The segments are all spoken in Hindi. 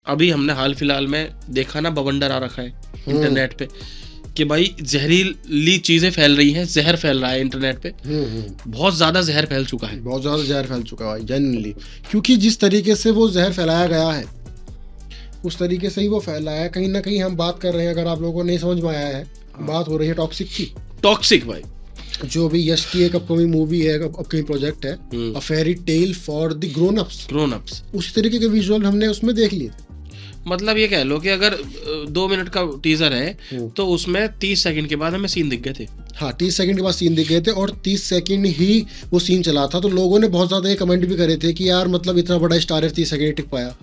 अभी हमने हाल फिलहाल में देखा ना, बवंडर आ रखा है इंटरनेट पे कि भाई जहरीली चीजें फैल रही हैं, जहर फैल रहा है इंटरनेट पे। बहुत ज्यादा जहर फैल चुका है, बहुत ज्यादा जहर फैल चुका है जेन्युइनली, क्योंकि जिस तरीके से वो जहर फैलाया गया है उस तरीके से ही वो फैलाया है। कहीं ना कहीं हम बात कर रहे हैं, अगर आप लोगों को नहीं समझ में आया है, बात हो रही है टॉक्सिक की। टॉक्सिक भाई, जो भी यश की एक अपकमिंग मूवी है, अपकमिंग प्रोजेक्ट है, a fairy tale for the grown ups, उस तरीके के विजुअल हमने उसमें देख लिए थे। मतलब ये कह लो कि अगर 2 मिनट का टीजर है तो उसमें 30 सेकंड के बाद हमें सीन दिख गए थे। हाँ, 30 सेकंड के बाद सीन दिख गए थे और 30 सेकंड ही वो सीन चला था। तो लोगों ने बहुत ज्यादा ये कमेंट भी करे थे कि यार मतलब इतना बड़ा स्टार है 30 सेकंड टिक पाया,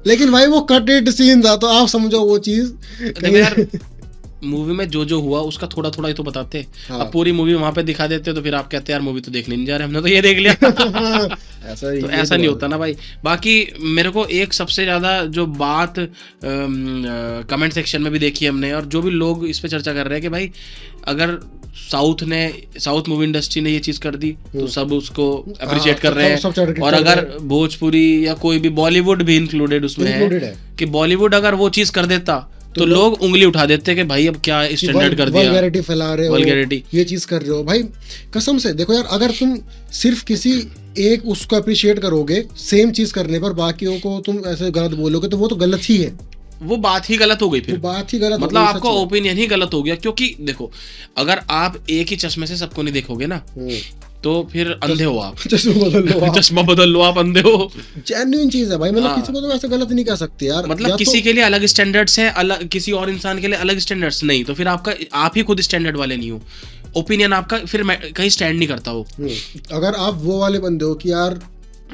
लेकिन भाई वो कटेड सीन था, तो आप समझो वो चीज। मूवी में जो हुआ उसका थोड़ा थोड़ा ही तो बताते। हाँ। अब पूरी मूवी वहां पे दिखा देते तो फिर आप कहते हैं यार मूवी तो देखने नहीं जा रहे, हमने तो ये देख लिया। तो ऐसा नहीं होता ना भाई। बाकी मेरे को एक सबसे ज्यादा जो बात कमेंट सेक्शन में भी देखी हमने, और जो भी लोग इस पे चर्चा कर रहे हैं कि भाई अगर साउथ मूवी इंडस्ट्री ने ये चीज कर दी तो सब उसको अप्रिशिएट कर रहे हैं, और अगर भोजपुरी या कोई भी बॉलीवुड भी इंक्लूडेड उसमें है कि बॉलीवुड अगर वो चीज कर देता तो लोग उंगली उठा देते कि भाई अब क्या स्टैंडर्ड कर दिया, वल्गैरिटी फैला रहे हो, ये चीज कर रहे हो। भाई कसम से देखो यार, अगर तुम सिर्फ किसी एक उसको अप्रिशिएट करोगे सेम चीज करने पर, बाकियों को तुम ऐसे गलत बोलोगे तो वो तो गलत ही है, वो बात ही गलत हो गई। फिर बात ही गलत, मतलब आपका ओपिनियन ही गलत हो गया। क्योंकि देखो अगर आप एक ही चश्मे से सबको नहीं देखोगे ना तो फिर अंधे हो आप। चश्मा बदल लो आप अंधे हो। जेन्युइन चीज है भाई, मतलब किसी को तो ऐसे गलत नहीं कह सकते यार। मतलब किसी के लिए अलग स्टैंडर्ड्स है, अलग किसी और इंसान के लिए अलग स्टैंडर्ड्स नहीं, तो फिर आप ही खुद स्टैंडर्ड वाले नहीं हो, ओपिनियन आपका फिर कहीं स्टैंड नहीं करता हो। अगर आप वो वाले बंदे हो कि यार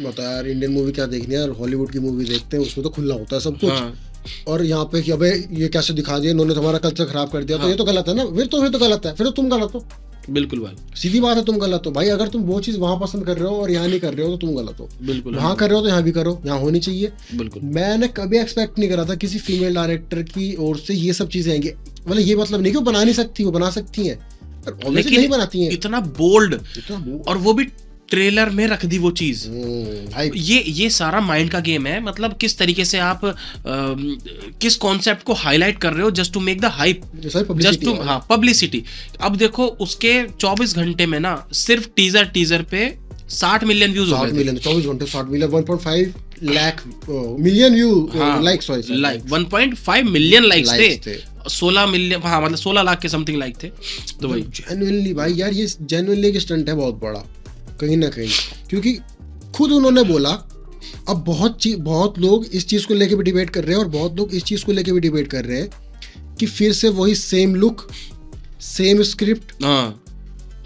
बता यार इंडियन मूवी क्या देखनी है, हॉलीवुड की मूवी देखते हैं, उसमें तो खुला होता है सब कुछ, और यहाँ पे कि अबे ये कैसे दिखा दिया इन्होंने, हमारा कल्चर खराब कर दिया, तो ये तो गलत है ना, फिर तो गलत है, फिर तो तुम गलत हो। बिल्कुल भाई, सीधी बात है, तुम गलत हो भाई। अगर तुम वो चीज वहां पसंद कर रहे हो और यहाँ नहीं कर रहे हो तो तुम गलत हो। बिल्कुल, वहां कर रहे हो तो यहाँ भी करो, यहाँ होनी चाहिए। बिल्कुल, मैंने कभी एक्सपेक्ट नहीं करा था किसी फीमेल डायरेक्टर की ओर से ये सब चीजें आएंगी। मतलब ये मतलब नहीं कि वो बना नहीं सकती, वो बना सकती है, लेकिन नहीं बनाती है। इतना बोल्ड, और वो भी ट्रेलर में रख दी वो चीज। ये सारा माइंड का गेम है। मतलब किस तरीके से आप किस कॉन्सेप्ट को हाईलाइट कर रहे हो just to make the hype, just to publicity. अब देखो उसके 24 घंटे में ना सिर्फ टीजर पे 60 मिलियन व्यूज हो गए। 24 घंटे 60 million, 1.5 lakh million view likes, 1.5 million likes थे, 16 मिलियन, हाँ मतलब 16 लाख के समथिंग लाइक थे। तो भाई जेन्युइनली भाई यार ये जेन्युइनली एक स्टंट है बहुत बड़ा कहीं ना कहीं, क्योंकि खुद उन्होंने बोला। अब बहुत लोग इस चीज को लेके भी डिबेट कर रहे हैं, और बहुत लोग इस चीज को लेके भी डिबेट कर रहे हैं कि फिर से वही same look, same script,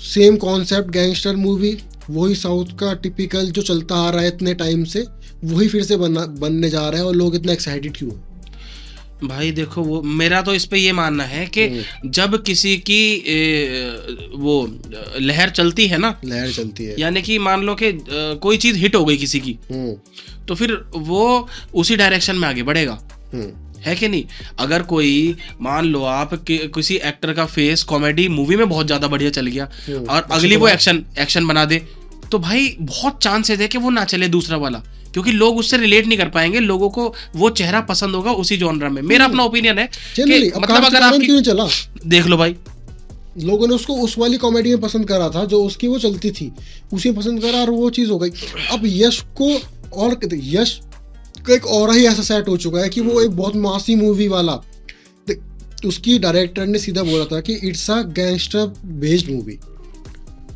same concept, gangster movie, वही साउथ का टिपिकल जो चलता आ रहा है इतने टाइम से, वही फिर से बनने जा रहा है, और लोग इतना एक्साइटेड क्यों? भाई देखो वो मेरा तो इस पे ये मानना है कि जब किसी की वो लहर चलती है ना, लहर चलती है, यानी कि मान लो कि कोई चीज हिट हो गई किसी की, तो फिर वो उसी डायरेक्शन में आगे बढ़ेगा, है कि नहीं? अगर कोई मान लो आप किसी एक्टर का फेस कॉमेडी मूवी में बहुत ज्यादा बढ़िया चल गया और अगली वो एक्शन बना दे, तो भाई बहुत चांसेस है कि वो ना चले दूसरा वाला, क्योंकि लोग उससे रिलेट नहीं कर पाएंगे, लोगों को वो चेहरा पसंद होगा उसी जॉनर में। मेरा अपना ओपिनियन है कि मतलब अगर आप क्यों चला, देख लो भाई, लोगों ने उसको उस वाली कॉमेडी में पसंद करा था जो उसकी वो चलती थी, उसी में पसंद करा और वो चीज हो गई। अब यश को और यश का एक और ही ऐसा सेट हो चुका है कि वो एक बहुत मासी मूवी वाला, उसकी डायरेक्टर ने सीधा बोला था कि it's a gangster based movie,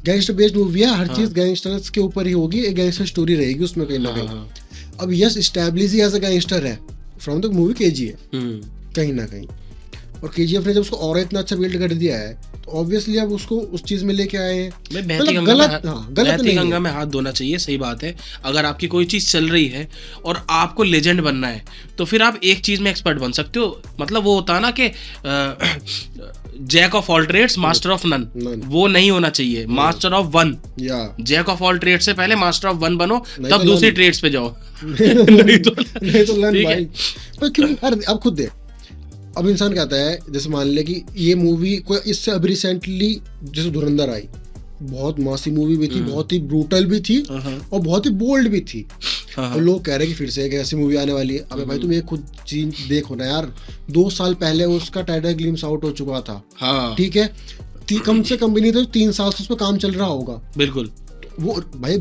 gangster based movie है, हर चीज गैंगस्टर्स के ऊपर ही होगी, एक गैंगस्टर स्टोरी रहेगी उसमें कहीं ना कहीं। अब यश एस्टैब्लिश ही एज अ गैंगस्टर है फ्रॉम द मूवी केजीएफ कहीं ना कहीं, और केजीएफ ने जब उसको और इतना अच्छा बिल्ड कर दिया है तो ऑब्वियसली अब उसको उस चीज में लेके आए हैं। बहती गंगा में हाथ धोना चाहिए, सही बात है। अगर आपकी कोई चीज चल रही है और आपको लेजेंड बनना है तो फिर आप एक चीज में एक्सपर्ट बन सकते हो। मतलब वो होता है ना कि jack of all trades master of none, वो नहीं होना चाहिए, master of one. Jack of all trades से पहले मास्टर ऑफ वन बनो, तब दूसरी ट्रेड्स पे जाओ। नहीं तो लर्न भाई। पर क्यों अब खुद देख, अब इंसान कहता है, जैसे मान ले कि ये मूवी कोई इससे अभी रिसेंटली जैसे धुरंधर आई, बहुत मासी मूवी भी थी, बहुत ही ब्रूटल भी थी और बहुत ही बोल्ड भी थी। हाँ, और लोग कह रहे हैं कि फिर से एक ऐसी मूवी आने वाली है। अबे भाई तुम एक खुद चीज देखो ना यार, 2 साल पहले उसका टाइटल ग्लिम्स आउट हो चुका था, हाँ ठीक है, कम से कम भी नहीं तो 3 साल से उस पर काम चल रहा होगा। बिल्कुल वो भाई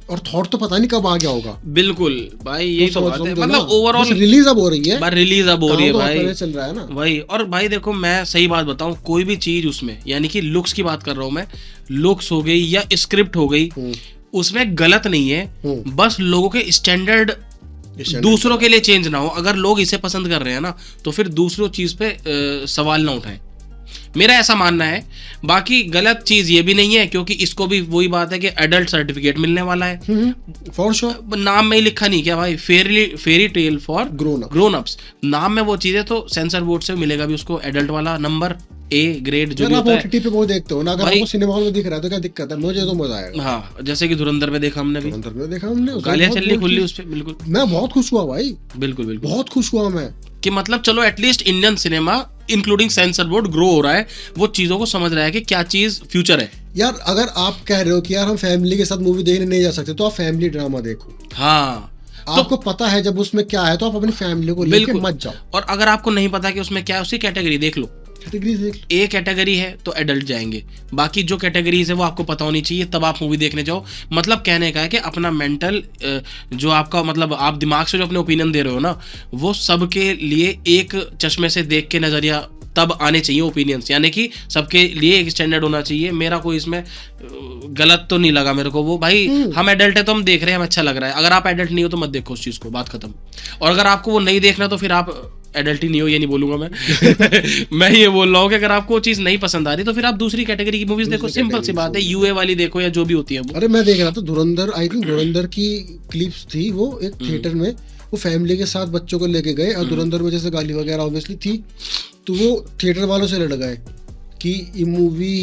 और थॉट तो पता नहीं कब आ गया होगा। बिल्कुल भाई, यही तो बात है, मतलब ओवरऑल रिलीज अब हो रही है, रिलीज अब हो रही है भाई, चल रहा है ना भाई। और भाई देखो मैं सही बात बताऊं, कोई भी चीज उसमें, यानी कि लुक्स की बात कर रहा हूं मैं, लुक्स हो गई या स्क्रिप्ट हो गई, उसमें गलत नहीं है, बस लोगों के स्टैंडर्ड दूसरों के लिए चेंज ना हो। अगर लोग इसे पसंद कर रहे हैं ना, तो फिर दूसरों चीज पे सवाल ना उठाएं, मेरा ऐसा मानना है। बाकी गलत चीज ये भी नहीं है, क्योंकि इसको भी वही बात है कि एडल्ट सर्टिफिकेट मिलने वाला है, फॉर श्योर। नाम में ही लिखा नहीं क्या भाई, फेरी टेल फॉर ग्रोन अप्स, नाम में वो चीज है, तो सेंसर बोर्ड से मिलेगा भी उसको एडल्ट वाला नंबर A ग्रेड जो भी होता है। ओटीटी पे वो देखते हो ना, अगर आपको सिनेमा हॉल में दिख रहा है तो क्या दिक्कत है, मुझे तो मजा आएगा। हाँ, जैसे कि धुरंधर में देखा हमने भी, गालियां चलनी खुली उस पे, बिल्कुल मैं बहुत खुश हुआ भाई, बिल्कुल बिल्कुल बहुत खुश हुआ मैं, कि मतलब चलो at least Indian cinema including sensor board grow हो रहा है, वो चीजों को समझ रहा है कि क्या चीज फ्यूचर है। यार अगर आप कह रहे हो कि यार हम फैमिली के साथ मूवी देखने नहीं जा सकते, तो आप फैमिली ड्रामा देखो। हाँ, आपको पता है जब उसमें क्या है, तो आप अपनी फैमिली को लेकर मत जाओ। और अगर आपको नहीं पता कि उसमें क्या है, उसी कैटेगरी देख लो। ए कैटेगरी है तो एडल्ट जाएंगे, बाकी जो कैटेगरीज है वो आपको पता होनी चाहिए, तब आप मूवी देखने जाओ। मतलब कहने का है कि अपना मेंटल जो आपका, मतलब आप दिमाग से जो अपने ओपिनियन दे रहे हो ना, वो सबके लिए एक चश्मे से देख के नजरिया तब आने चाहिए ओपिनियंस, यानी कि सबके लिए एक स्टैंडर्ड होना चाहिए। मेरा कोई इसमें गलत तो नहीं लगा मेरे को वो, भाई हम एडल्ट है तो हम देख रहे हैं, हमें अच्छा लग रहा है। अगर आप एडल्ट नहीं हो तो मत देखो उस चीज को, बात खत्म। और अगर आपको वो नहीं देखना तो फिर आप एडल्ट ही नहीं हो, ये नहीं बोलूंगा मैं मैं ये बोल रहा हूँ कि अगर आपको वो चीज नहीं पसंद आ रही तो फिर आप दूसरी कैटेगरी की मूवीज देखो, सिंपल सी बात है, यूए वाली देखो या जो भी होती है वो। अरे मैं देख रहा था धुरंधर, आई थिंक धुरंधर की क्लिप्स थी, वो एक थिएटर में वो फैमिली के साथ बच्चों को लेके गए, और धुरंधर में जैसे गाली वगैरह ऑब्वियसली थी, तो वो थिएटर वालों से लड़ गए कि ये मूवी,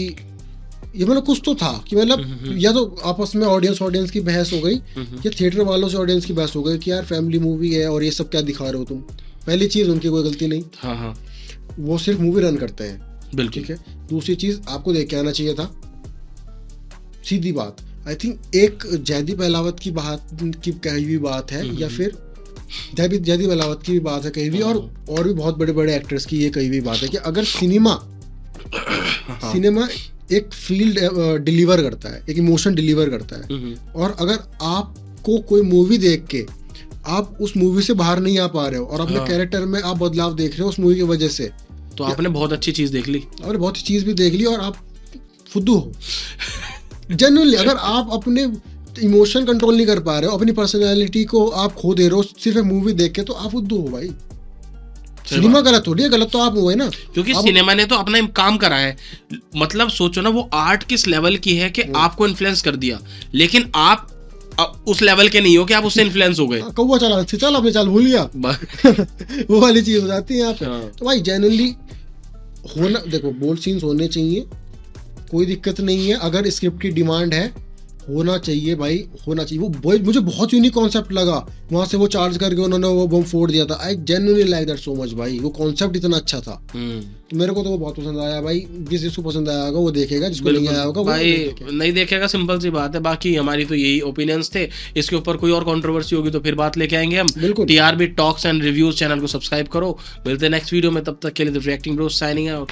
ये मतलब कुछ तो था कि मतलब या तो आपस में ऑडियंस की बहस हो गई, या थिएटर वालों से ऑडियंस की बहस हो गई कि यार फैमिली मूवी है और ये सब क्या दिखा रहे हो तुम। पहली चीज उनकी कोई गलती नहीं, हाँ हाँ, वो सिर्फ मूवी रन करते हैं, बिल्कुल ठीक है। दूसरी चीज आपको देख के आना चाहिए था, सीधी बात। आई थिंक एक जयदीप अहलावत की कही हुई बात है, या फिर जयदीप अहलावत की भी बात है कही हुई, और भी बहुत बड़े बड़े एक्टर्स की ये कही हुई बात है कि अगर सिनेमा एक फील डिलीवर करता है, एक इमोशन डिलीवर करता है, और अगर आपको कोई मूवी देख के आप उस मूवी से बाहर नहीं आ पा रहे हो और अपने कैरेक्टर में आप बदलाव देख रहे हो उस मूवी की वजह से, तो आपने बहुत अच्छी चीज देख ली, और बहुत अच्छी चीज भी देख ली, और आप फुद्दू हो जनरली। अगर आप अपने इमोशन कंट्रोल नहीं कर पा रहे हो, अपनी पर्सनैलिटी को आप खो दे रहे हो सिर्फ मूवी देख के, तो आप फुद्दू हो भाई। सिनेमा गलत हो रही है, गलत तो आप हुए ना, क्योंकि सिनेमा ने तो अपना काम करा है। मतलब सोचो ना, वो आर्ट किस लेवल की है कि आपको इन्फ्लुएंस कर दिया, लेकिन आप उस लेवल के नहीं हो कि आप उससे इन्फ्लुएंस हो गए। कौवा चल अपने चाल भूल गया वो वाली चीज हो जाती है आप। तो भाई जेन्युइनली होना, देखो बोल्ड सीन्स होने चाहिए, कोई दिक्कत नहीं है। अगर स्क्रिप्ट की डिमांड है, होना चाहिए भाई, होना चाहिए। वो मुझे बहुत यूनिक कॉन्सेप्ट लगा, वहां से वो चार्ज करके उन्होंने वो बम फोड़ दिया था। I genuinely like that so much भाई, वो कॉन्सेप्ट इतना अच्छा था। तो मेरे को तो वो बहुत पसंद आया भाई। जिसको पसंद आया होगा वो देखेगा, जिसको नहीं आया होगा भाई नहीं देखेगा, सिंपल सी बात है। बाकी हमारी तो यही ओपिनियंस थे, इसके ऊपर कोई और कंट्रोवर्सी होगी तो फिर बात लेके आएंगे हम। बिल्कुल, TRB talks and reviews channel को सब्सक्राइब करो। मिलते हैं नेक्स्ट वीडियो में, तब तक के लिए the reacting Bros signing out.